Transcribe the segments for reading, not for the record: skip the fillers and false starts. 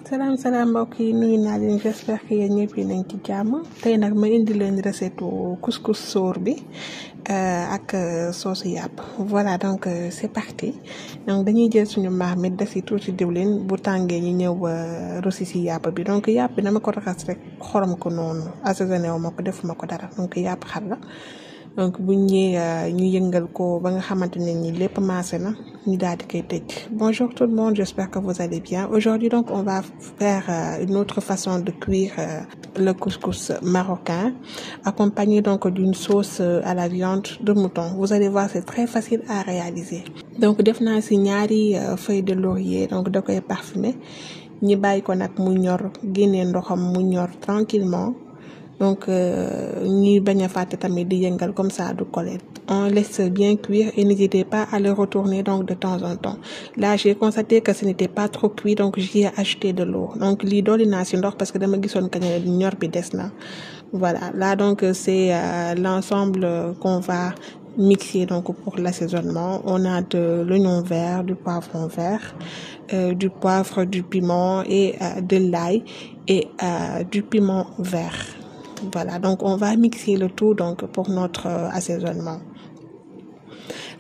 salaam mbokk yi nuyu naa leen j'espère que yéen ñëpp yi nañ ci jàmm tey nag ma indi leen recette couscous sour bi ak sauce yàpp voilà donc c'est parti donc dañuy jël suñu marmite def ci tuuti diwlin bu tàngee ñu ñëw rosi ci yàpp bi donc yàpp bi dama ko raxas rek xorom ko noonu assaisonné wu ma ko defuma ko dara donc yàpp xar la donc bu ñëwee ñu yëngal ko ba nga xamante ne ni lépp maase na ñu daal di koy tëj. Bonjour tout le monde, j'espère que vous allez bien. Aujourd'hui donc on va faire une autre façon de cuire le couscous marocain accompagné donc d'une sauce à la viande de mouton. Vous allez voir, c'est très facile à réaliser. Donc def naa ci ñaari feuilles de laurier donc da koy parfumer ñi bàyyi ko nag mu ñor génnee ndoxam mu ñor tranquillement. Donc ñuy bañ a fàtte tamit di yëngal comme ça du coller. On laisse bien cuire et n'hésitez pas à le retourner donc de temps en temps. Là j'ai constaté que ce n'était pas trop cuit donc j'y ai ajouté de l'eau. Donc lii dolli naa ci ndox parce que dama gisoon que ñor bi des na. Voilà, là donc c'est l'ensemble qu'on va mixer donc pour l'assaisonnement. On a de l'oignon vert, du poivron vert, du poivre, du piment et de l'ail et du piment vert. Voilà, donc on va mixer le tout donc pour notre assaisonnement.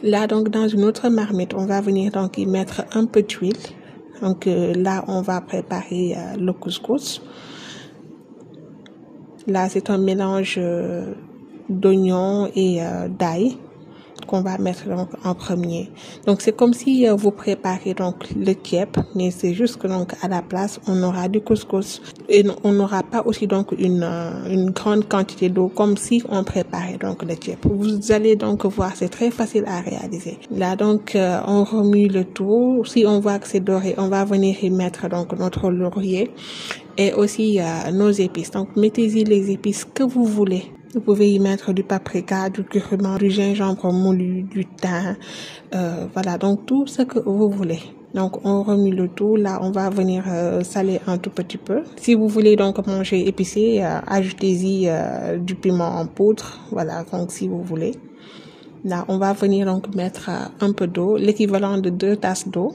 Là donc dans une autre marmite, on va venir donc y mettre un peu d'huile. Donc là on va préparer le couscous. Là c'est un mélange d'oignons et d'ail qu'on va mettre donc en premier. Donc c'est comme si vous préparez donc le thiep, mais c'est juste que donc à la place on aura du couscous et on n'aura pas aussi donc une grande quantité d'eau comme si on préparait donc le thiep. Vous allez donc voir, c'est très facile à réaliser. Là donc on remue le tout. Si on voit que c'est doré, on va venir y mettre donc notre laurier et aussi nos épices. Donc mettez-y les épices que vous voulez. Vous pouvez y mettre du paprika, du cumin, du gingembre moulu, du thym, voilà, donc tout ce que vous voulez. Donc on remue le tout. Là on va venir saler un tout petit peu. Si vous voulez donc manger épicé, ajoutez-y du piment en poudre. Voilà, donc si vous voulez. Là on va venir donc mettre un peu d'eau, l'équivalent de 2 tasses d'eau.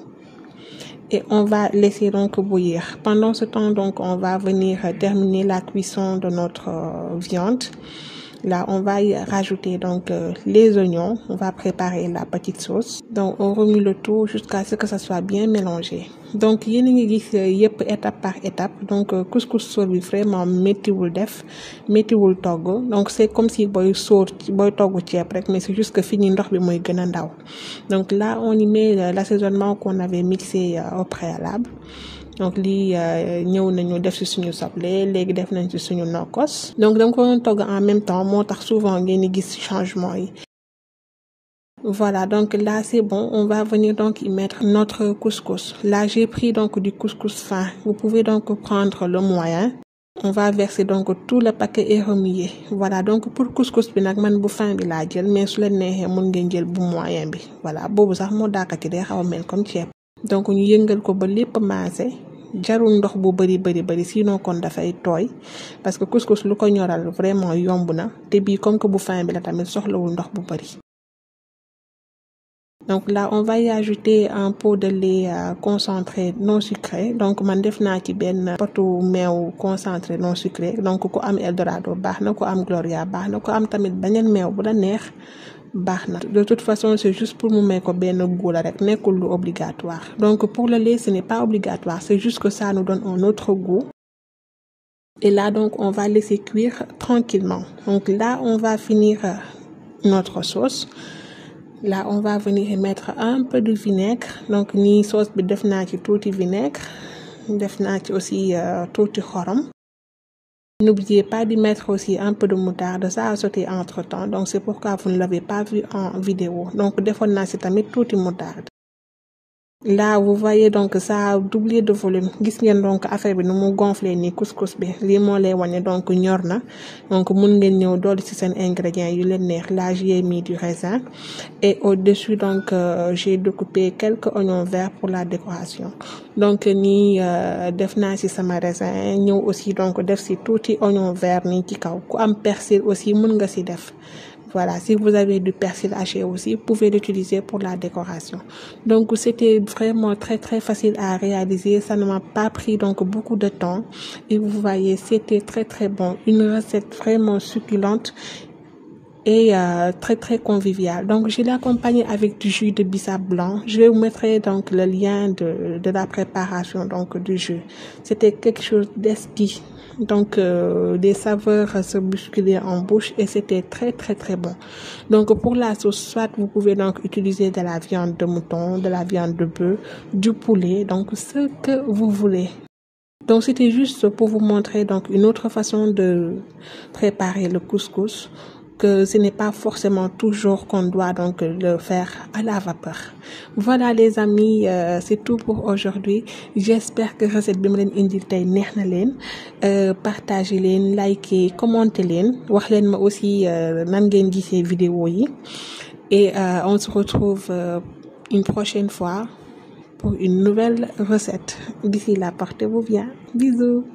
Et on va laisser donc bouillir. Pendant ce temps donc on va venir terminer la cuisson de notre viande. Là on va y rajouter donc les oignons. On va préparer la petite sauce. Donc on remue le tout jusqu'à ce que ça soit bien mélangé. Donc yéen a ngi gis yëpp étape par étape. Donc couscous sour bi vraiment méttiwul def, méttiwul togg. Donc c'est comme si booy togg ceeb rek, mais c'est juste que fini ndox bi mooy gën a ndaw. Donc là on y met l'assaisonnement qu'on avait mixé au préalable. Donc lii ñëw nañu def ci suñu soble, léegi def nañ ci suñu nokkos. Donc dama ko doon togg en même temps, moo tax souvent ngeen di gis changement yi. Voilà, donc là c'est bon, on va venir donc y mettre notre couscous. Là j'ai pris donc du couscous fin. Vous pouvez donc prendre le moyen. On va verser donc tout le paquet et remuer. Voilà, donc pour couscous bi nag man bu fin bi laa jël, mais su leen neexee mën ngeen jël bu moyen bi. Voilà, boobu sax moo daakati day xaw a mel comme ceeb. Donc ñu yëngal ko ba lépp maase. Jarul ndox bu bari sinon kon dafay tooy parce que couscous lu ko ñoral vraiment yomb na te bii comme que bu fin bi la tamit soxlawul ndox bu bari. Donc là on va y ajouter un pot de lait concentré non sucré. Donc man def naa ci benn potu meew concentré non sucré. Donc ku am Eldorado baax na, ku am Gloria baax na, ku am tamit beneen meew bu la neex baax na. De toute façon c'est juste pour mu may ko benn goût la rek, nekkul lu obligatoire. Donc pour le lait ce n'est pas obligatoire, c'est juste que ça nous donne un autre goût. Et là donc on va laisser cuire tranquillement. Donc là on va finir notre sauce. Là on va venir mettre un peu de vinaigre. Donc nii sauce bi def naa ci tuuti vinaigre, def naa ci aussi tuuti xorom. N'oubliez pas d'y mettre aussi un peu de moutarde, ça a sauté entre temps, donc c'est pourquoi vous ne l'avez pas vu en vidéo. Donc defoon naa ci tamit tuuti moutarde. Là vous voyez donc ça a doublé de volume. Gis ngeen donc affaire bi nu mu gonflé ni couscous bi. Lii moo lay wane donc ñor na. Donc mun ngeen ñëw dolli ci seen ingrédients yu leen neex. Là j'ai mis du raisin et au-dessus donc j'ai découpé quelques oignons verts pour la décoration. Donc nii def naa ci sama raisin, ñëw aussi donc def ci tuuti oignon vert nii ci kaw. Ku am persil aussi mun nga ci def. voilà, si vous avez du persil haché aussi, vous pouvez l'utiliser pour la décoration. Donc c'était vraiment très très facile à réaliser, ça ne m'a pas pris donc beaucoup de temps et vous voyez c'était très très bon, une recette vraiment succulente et très très convivial. Donc je l'ai accompagné avec du jus de bissap blanc. Je vais vous mettre donc le lien de la préparation donc du jus. C'était quelque chose d'exquis. Donc des saveurs se bousculaient en bouche et c'était très très très bon. Donc pour la sauce, soit vous pouvez donc utiliser de la viande de mouton, de la viande de bœuf, du poulet, donc ce que vous voulez. Donc c'était juste pour vous montrer donc une autre façon de préparer le couscous, que ce n'est pas forcément toujours qu'on doit donc le faire à la vapeur. Voilà les amis, c'est tout pour aujourd'hui. J'espère que recette bi ma leen indil tey neex na leen, partagez leen, likez, commentez leen, wax leen ma aussi nan ngeen gisee vidéo yi et on se retrouve une prochaine fois pour une nouvelle recette. D'ici là, portez-vous bien. Bisous.